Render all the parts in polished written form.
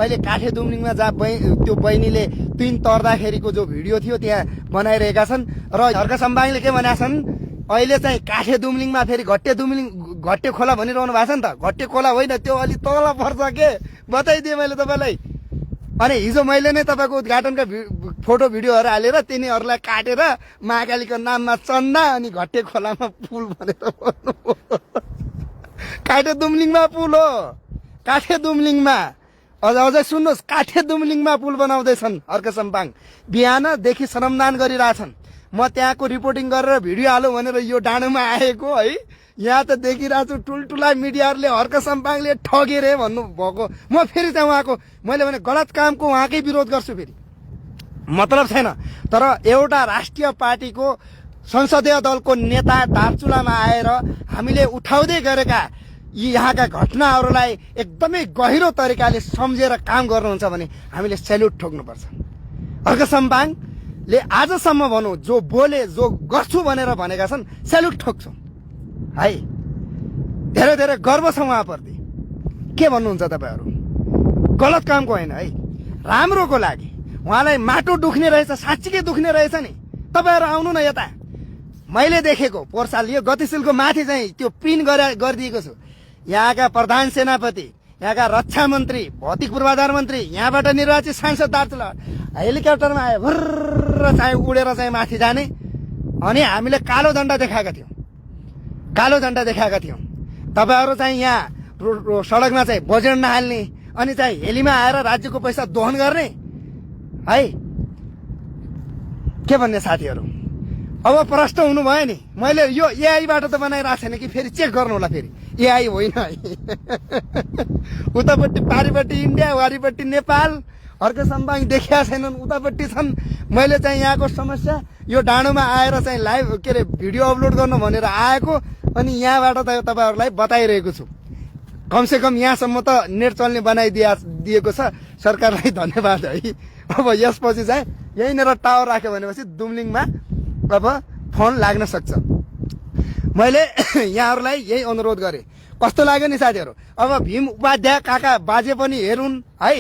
अहिले काठे दुमलिङमा जहाँ त्यो बहिनीले तुइन तर्दाखेरिको जो भिडियो थियो त्यहाँ बनाइरहेका छन् र झर्का सम्बाङले के भनेका छन् अहिले चाहिँ काठे दुमलिङमा फेरि घट्टे खोला भनिरहनु भएको छ नि त। घट्टे खोला होइन, त्यो अलि तल पर्छ के, बताइदिएँ मैले तपाईँलाई। अनि हिजो मैले नै तपाईँको उद्घाटनका फोटो भिडियोहरू हालेर तिनीहरूलाई काटेर महाकालीको नाममा चन्दा अनि घट्टे खोलामा पुल भनेर भन्नु। काठे दुमलिङमा पुल हो, काठे दुमलिङमा। अझै सुन्नुहोस्, काठे दुमलिङमा पुल बनाउँदैछन् हर्क सम्पाङ। बिहानदेखि श्रमदान गरिरहेछन्। म त्यहाँको रिपोर्टिङ गरेर भिडियो हालौँ भनेर यो डाँडोमा आएको है। यहाँ त देखिरहेको छु ठुल्ठुला मिडियाहरूले हर्क सम्पाङले ठगे रे भन्नुभएको। म फेरि चाहिँ उहाँको मैले भने गलत कामको उहाँकै विरोध गर्छु, फेरि मतलब छैन। तर एउटा राष्ट्रिय पार्टीको संसदीय दलको नेता दार्चुलामा आएर हामीले उठाउँदै गरेका यी यहाँका घटनाहरूलाई एकदमै गहिरो तरिकाले सम्झेर काम गर्नुहुन्छ भने हामीले सेल्युट ठोक्नुपर्छ। हर्क सम्पाङले आजसम्म भनौँ जो बोले जो गर्छु भनेर भनेका छन् सेल्युट ठोक्छौँ है। धेरै धेरै गर्व छ उहाँप्रति। के भन्नुहुन्छ तपाईँहरू? गलत कामको होइन है, राम्रोको लागि। उहाँलाई माटो दुख्ने रहेछ, साँच्चीकै दुख्ने रहेछ नि। तपाईँहरू आउनु न यता। मैले देखेको पोहोर साल यो गतिशीलको माथि चाहिँ त्यो पिन गरिदिएको छु। यहाँका प्रधान सेनापति, यहाँका रक्षा मन्त्री, भौतिक पूर्वाधार मन्त्री, यहाँबाट निर्वाचित सांसद दार्चुला हेलिकप्टरमा आयो, भर्र चाहिँ उडेर चाहिँ माथि जाने। अनि हामीले कालो झण्डा देखाएका थियौँ, कालो झण्डा देखाएका थियौँ। तपाईँहरू चाहिँ यहाँ सडकमा चाहिँ बजेट नहाल्ने अनि चाहिँ हेलीमा आएर राज्यको पैसा दोहन गर्ने है। के भन्ने साथीहरू, अब प्रष्ट हुनुभयो नि। मैले यो एआईबाट त बनाइरहेको छैन कि, फेरि चेक गर्नु होला। फेरि एआई होइन है। उतापट्टि पारिपट्टि इन्डिया, वारिपट्टि नेपाल। हर्क सम्पाङ देखिया छैनन्, उतापट्टि छन्। मैले चाहिँ यहाँको समस्या यो डाँडोमा आएर चाहिँ लाइभ के अरे भिडियो अपलोड गर्नु भनेर आएको अनि यहाँबाट त तपाईँहरूलाई बताइरहेको छु। कमसेकम यहाँसम्म त नेट चल्ने बनाइदिएको छ, सरकारलाई धन्यवाद है। अब यसपछि चाहिँ यहीँनिर टावर राख्यो भनेपछि दुमलिङमा अब फोन लाग्न सक्छ। मैले यहाँहरूलाई यही अनुरोध गरेँ। कस्तो लाग्यो नि साथीहरू? अब भीम उपाध्याय काका बाजे पनि हेरुन् है,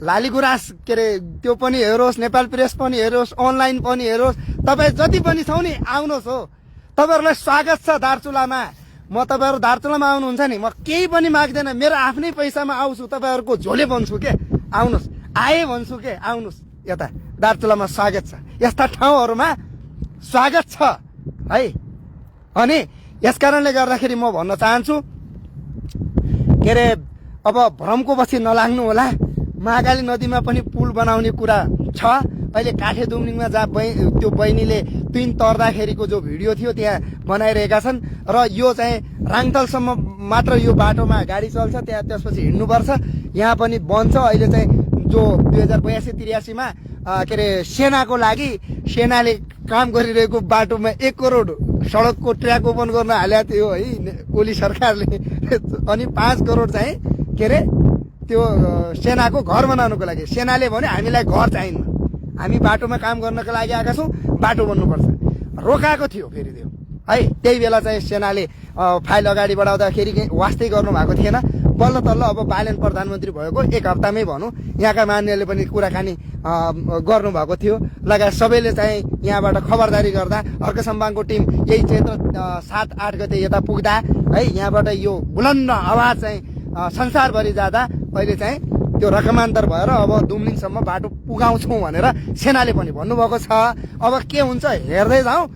लालीगुराँस के अरे त्यो पनि हेरोस्, नेपाल प्रेस पनि हेरोस्, अनलाइन पनि हेरोस्। तपाईँ जति पनि छौ नि आउनुहोस् हो। तपाईँहरूलाई स्वागत छ दार्चुलामा। म तपाईँहरू दार्चुलामा आउनुहुन्छ नि, म केही पनि माग्दैन, मेरो आफ्नै पैसामा आउँछु, तपाईँहरूको झोले बन्छु के। आउनुहोस्, आए भन्छु के, आउनुहोस् यता। दार्चुलामा स्वागत छ, यस्ता ठाउँहरूमा स्वागत छ है। अनि यस कारणले गर्दाखेरि म भन्न चाहन्छु के अरे अब भ्रमको पछि नलाग्नु होला। महाकाली नदीमा पनि पुल बनाउने कुरा छ। अहिले काठे दुमलिङमा जहाँ त्यो बहिनीले तुइन तर्दाखेरिको जो भिडियो थियो त्यहाँ बनाइरहेका छन् र यो चाहिँ राङतलसम्म मात्र यो बाटोमा गाडी चल्छ, त्यहाँ त्यसपछि हिँड्नुपर्छ। यहाँ पनि बन्छ। अहिले चाहिँ जो 2082-83मा के अरे सेनाको लागि सेनाले काम गरिरहेको बाटोमा 1 करोड सडकको ट्र्याक ओपन गर्न हालेको थियो है ओली सरकारले। अनि 5 करोड चाहिँ के अरे त्यो सेनाको घर बनाउनको लागि। सेनाले भन्यो हामीलाई घर चाहिन्न, हामी बाटोमा काम गर्नको लागि आएका छौँ, बाटो बन्नुपर्छ। रोकाएको थियो फेरि त्यो है। त्यही बेला चाहिँ सेनाले फाइल अगाडि बढाउँदाखेरि वास्तै गर्नु भएको थिएन। बल्ल तल्ल अब बालेन प्रधानमन्त्री भएको 1 हप्तामै भनौँ यहाँका मान्यले पनि कुराकानी गर्नुभएको थियो। लगायत सबैले चाहिँ यहाँबाट खबरदारी गर्दा हर्क सम्पाङको टिम यही चैत्र 7-8 गते यता पुग्दा है यहाँबाट यो बुलन्द आवाज चाहिँ संसारभरि जाँदा अहिले चाहिँ त्यो रकमान्तर भएर अब दुमलिङसम्म बाटो पुगाउँछौँ भनेर सेनाले पनि भन्नुभएको छ। अब के हुन्छ हेर्दै जाउँ।